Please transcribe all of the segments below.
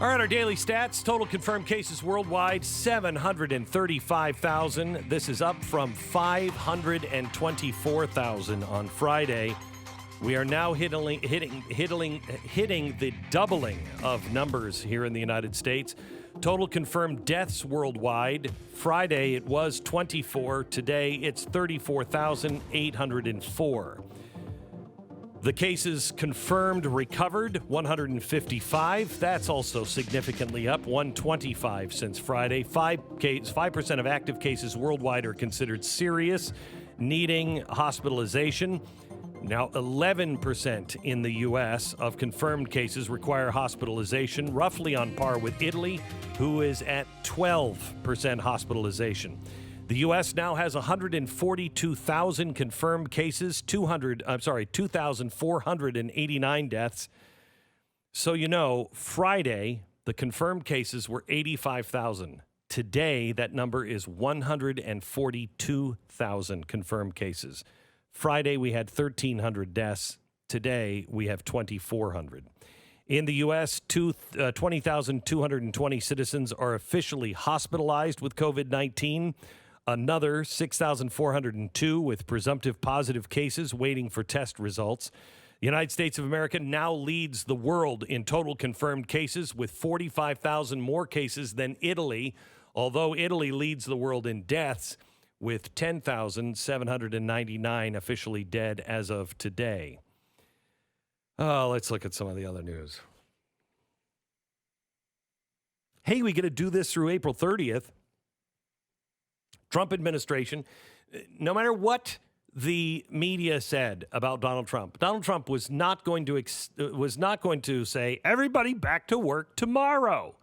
All right, our daily stats. Total confirmed cases worldwide, 735,000. This is up from 524,000 on Friday. We are now hitting the doubling of numbers here in the United States. Total confirmed deaths worldwide. Friday it was 24. Today it's 34,804. The cases confirmed recovered, 155. That's also significantly up, 125 since Friday. 5% of active cases worldwide are considered serious, needing hospitalization. Now, 11% in the U.S. of confirmed cases require hospitalization, roughly on par with Italy, who is at 12% hospitalization. The U.S. now has 142,000 confirmed cases, 2,489 deaths. So, Friday, the confirmed cases were 85,000. Today, that number is 142,000 confirmed cases. Friday, we had 1,300 deaths. Today, we have 2,400. In the U.S., 20,220 citizens are officially hospitalized with COVID-19. Another 6,402 with presumptive positive cases waiting for test results. The United States of America now leads the world in total confirmed cases with 45,000 more cases than Italy, although Italy leads the world in deaths with 10,799 officially dead as of today. Let's look at some of the other news. Hey, we get to do this through April 30th. Trump administration, no matter what the media said about Donald Trump was not going to say everybody back to work tomorrow.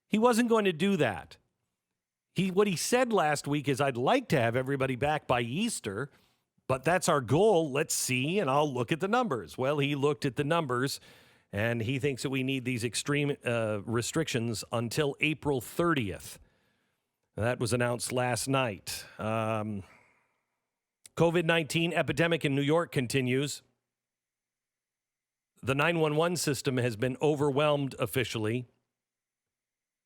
He wasn't going to do that. What he said last week is, I'd like to have everybody back by Easter, but that's our goal. Let's see, and I'll look at the numbers. Well, he looked at the numbers, and he thinks that we need these extreme restrictions until April 30th. That was announced last night. COVID-19 epidemic in New York continues. The 911 system has been overwhelmed officially.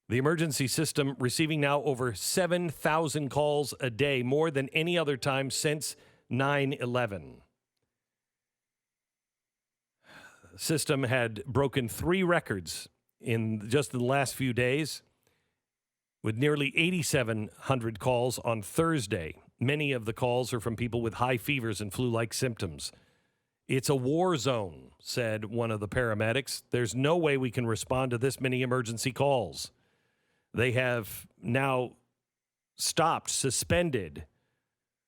The emergency system receiving now over 7,000 calls a day, more than any other time since 9/11. The system had broken 3 records in just the last few days, with nearly 8,700 calls on Thursday. Many of the calls are from people with high fevers and flu-like symptoms. It's a war zone, said one of the paramedics. There's no way we can respond to this many emergency calls. They have now suspended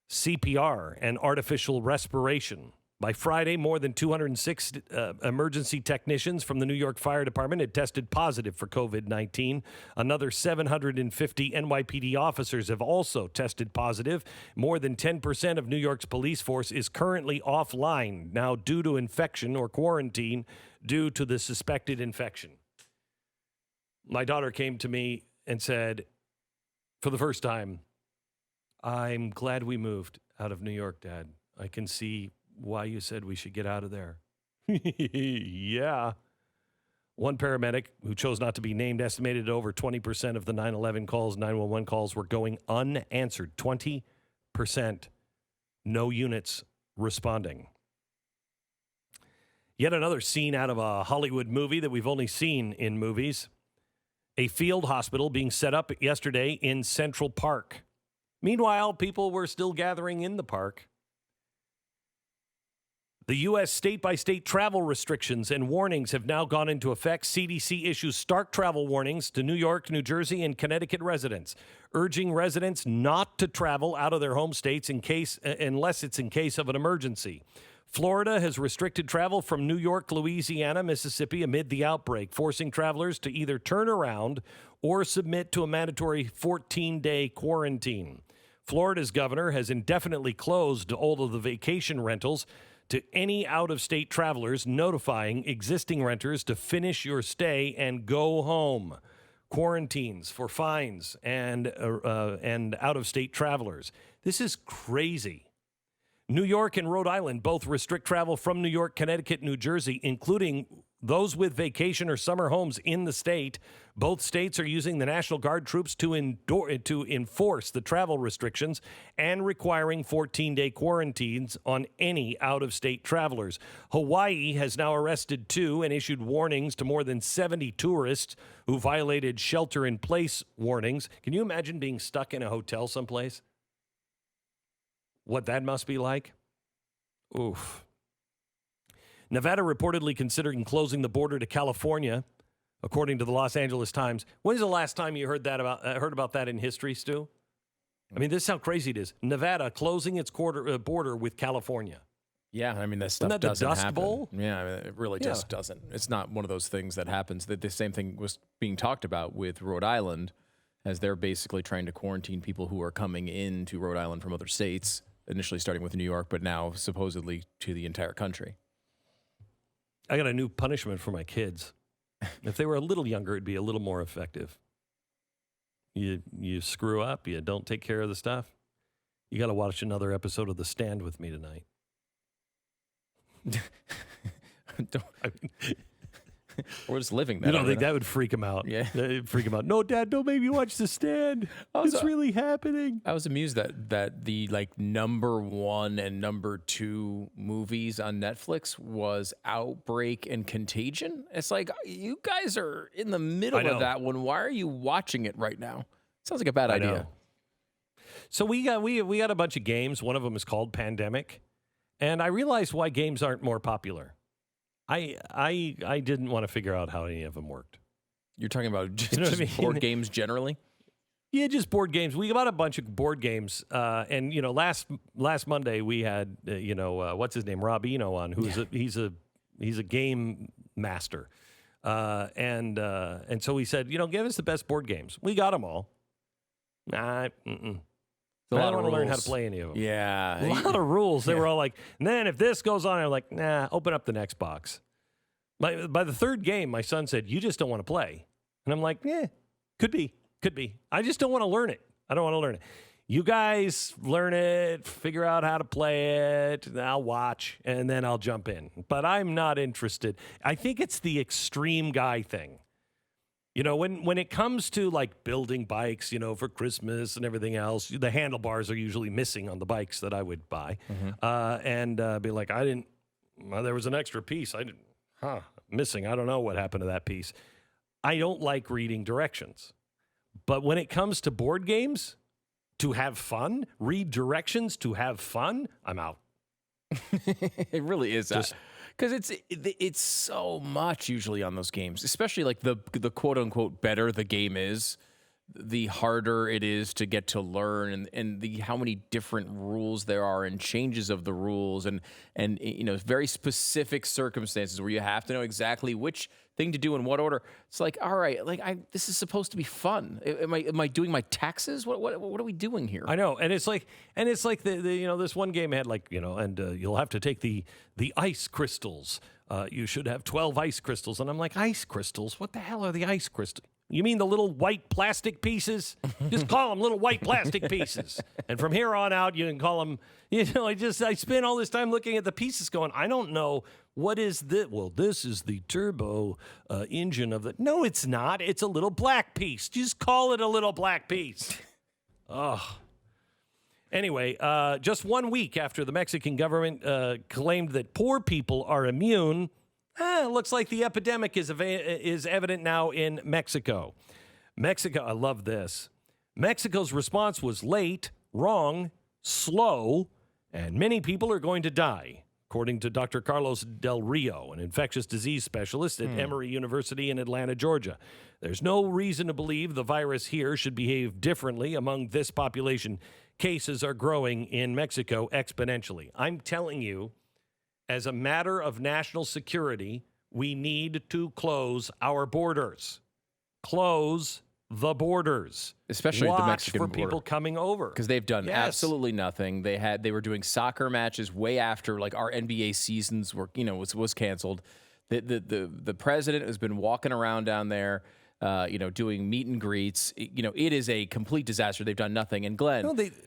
CPR and artificial respiration. By Friday, more than 206 emergency technicians from the New York Fire Department had tested positive for COVID-19. Another 750 NYPD officers have also tested positive. More than 10% of New York's police force is currently offline now due to infection or quarantine due to the suspected infection. My daughter came to me and said, for the first time, I'm glad we moved out of New York, Dad. I can see why you said we should get out of there. Yeah. One paramedic who chose not to be named estimated over 20% of the 911 calls, 911 calls were going unanswered. 20%. No units responding. Yet another scene out of a Hollywood movie that we've only seen in movies. A field hospital being set up yesterday in Central Park. Meanwhile, people were still gathering in the park. The U.S. state-by-state travel restrictions and warnings have now gone into effect. CDC issues stark travel warnings to New York, New Jersey, and Connecticut residents, urging residents not to travel out of their home states unless it's in case of an emergency. Florida has restricted travel from New York, Louisiana, Mississippi amid the outbreak, forcing travelers to either turn around or submit to a mandatory 14-day quarantine. Florida's governor has indefinitely closed all of the vacation rentals to any out-of-state travelers, notifying existing renters to finish your stay and go home. Quarantines for fines and out-of-state travelers. This is crazy. New York and Rhode Island both restrict travel from New York, Connecticut, New Jersey, including those with vacation or summer homes in the state. Both states are using the National Guard troops to enforce the travel restrictions and requiring 14-day quarantines on any out-of-state travelers. Hawaii has now arrested 2 and issued warnings to more than 70 tourists who violated shelter-in-place warnings. Can you imagine being stuck in a hotel someplace? What that must be like? Oof. Nevada reportedly considering closing the border to California, according to the Los Angeles Times. When's the last time you heard about that in history, Stu? I mean, this is how crazy it is. Nevada closing its border with California. Yeah, I mean, that stuff Isn't that doesn't the Dust happen. Bowl? Yeah, I mean, it really just doesn't. It's not one of those things that happens. The same thing was being talked about with Rhode Island, as they're basically trying to quarantine people who are coming into Rhode Island from other states, initially starting with New York, but now supposedly to the entire country. I got a new punishment for my kids. If they were a little younger, it'd be a little more effective. You screw up, you don't take care of the stuff, you got to watch another episode of The Stand with me tonight. We're just living that. You don't think that would freak him out? Yeah. It'd freak him out. No, Dad, don't make me watch The Stand. It's really happening. I was amused that the number 1 and number 2 movies on Netflix was Outbreak and Contagion. It's like, you guys are in the middle of that one. Why are you watching it right now? Sounds like a bad idea. So we got a bunch of games. One of them is called Pandemic. And I realized why games aren't more popular. I didn't want to figure out how any of them worked. You're talking about just board games generally? Yeah, just board games. We got a bunch of board games. And, last Monday we had, what's his name? Rob Eno on, he's a game master. And so we said, give us the best board games. We got them all. I don't want to learn how to play any of them. Yeah. A lot of rules. They were all like, and then if this goes on, I'm like, nah, open up the next box. By the third game, my son said, you just don't want to play. And I'm like, yeah, could be. I just don't want to learn it. I don't want to learn it. You guys learn it, figure out how to play it, I'll watch, and then I'll jump in. But I'm not interested. I think it's the extreme guy thing. When it comes to like building bikes, for Christmas and everything else, the handlebars are usually missing on the bikes that I would buy. And be like, there was an extra piece. Missing. I don't know what happened to that piece. I don't like reading directions. But when it comes to board games, to have fun, read directions to have fun, I'm out. It really is. Because it's so much usually on those games, especially like the quote unquote better the game is, the harder it is to get to learn, and the how many different rules there are and changes of the rules and very specific circumstances where you have to know exactly which thing to do in what order. It's like, all right, this is supposed to be fun. Am I doing my taxes? What are we doing here? I know, and it's like the this one game had you'll have to take the ice crystals. You should have 12 ice crystals, and I'm like, ice crystals? What the hell are the ice crystals? You mean the little white plastic pieces? Just call them little white plastic pieces. And from here on out, you can call them, I spend all this time looking at the pieces going, I don't know, what is this? Well, this is the turbo engine of the... No, it's not. It's a little black piece. Just call it a little black piece. Oh. Anyway, just 1 week after the Mexican government claimed that poor people are immune... looks like the epidemic is evident now in Mexico. I love this. Mexico's response was late, wrong, slow, and many people are going to die, according to Dr. Carlos Del Rio, an infectious disease specialist at Emory University in Atlanta, Georgia. There's no reason to believe the virus here should behave differently among this population. Cases are growing in Mexico exponentially. I'm telling you, as a matter of national security, we need to close our borders. Close the borders. Especially the Mexican for border. people coming over. Because they've done absolutely nothing. They were doing soccer matches way after our NBA seasons were was canceled. The president has been walking around down there. doing meet and greets. It is a complete disaster. They've done nothing. And Glenn,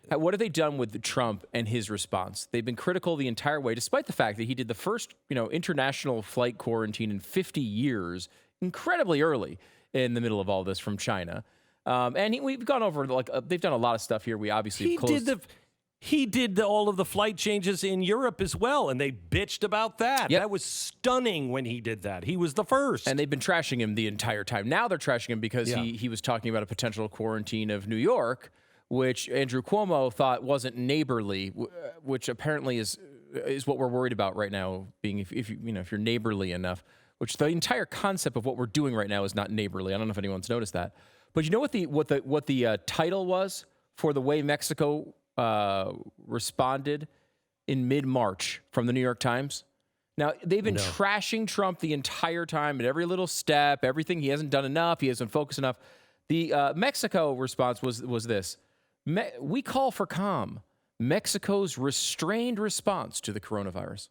what have they done with Trump and his response? They've been critical the entire way, despite the fact that he did the first, international flight quarantine in 50 years, incredibly early in the middle of all this from China. And we've gone over, they've done a lot of stuff here. We obviously He did all of the flight changes in Europe as well, and they bitched about that. Yep. That was stunning when he did that. He was the first. And they've been trashing him the entire time. Now they're trashing him because he was talking about a potential quarantine of New York, which Andrew Cuomo thought wasn't neighborly, which apparently is what we're worried about right now. Being if you're neighborly enough, which the entire concept of what we're doing right now is not neighborly. I don't know if anyone's noticed that, but you know what the title was for the way Mexico responded in mid-March from the New York Times. Now, they've been trashing Trump the entire time at every little step, everything. He hasn't done enough. He hasn't focused enough. The Mexico response was this. We call for calm. Mexico's restrained response to the coronavirus.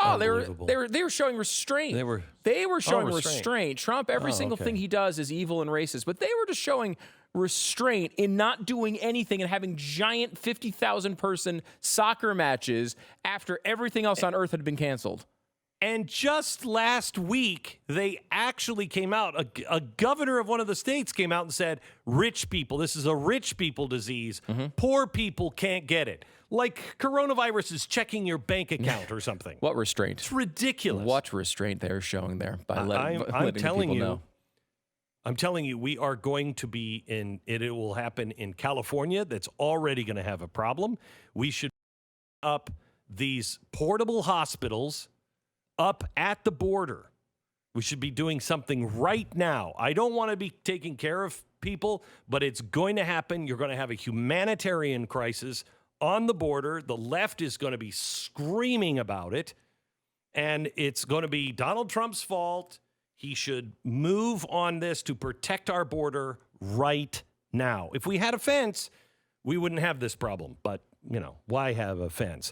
Oh, they were showing restraint. They were showing restraint. Trump, every single thing he does is evil and racist, but they were just showing restraint in not doing anything and having giant 50,000 person soccer matches after everything else on earth had been canceled. And just last week, they actually came out, a governor of one of the states came out and said, rich people, this is a rich people disease. Poor people can't get it. Like coronavirus is checking your bank account or something. What restraint? It's ridiculous. What restraint they're showing there by letting people know. I'm telling you, we are going to be it will happen in California. That's already going to have a problem. We should up these portable hospitals up at the border. We should be doing something right now. I don't want to be taking care of people, but it's going to happen. You're going to have a humanitarian crisis on the border. The left is going to be screaming about it, and it's going to be Donald Trump's fault. He should move on this to protect our border right now. If we had a fence, we wouldn't have this problem. But, why have a fence?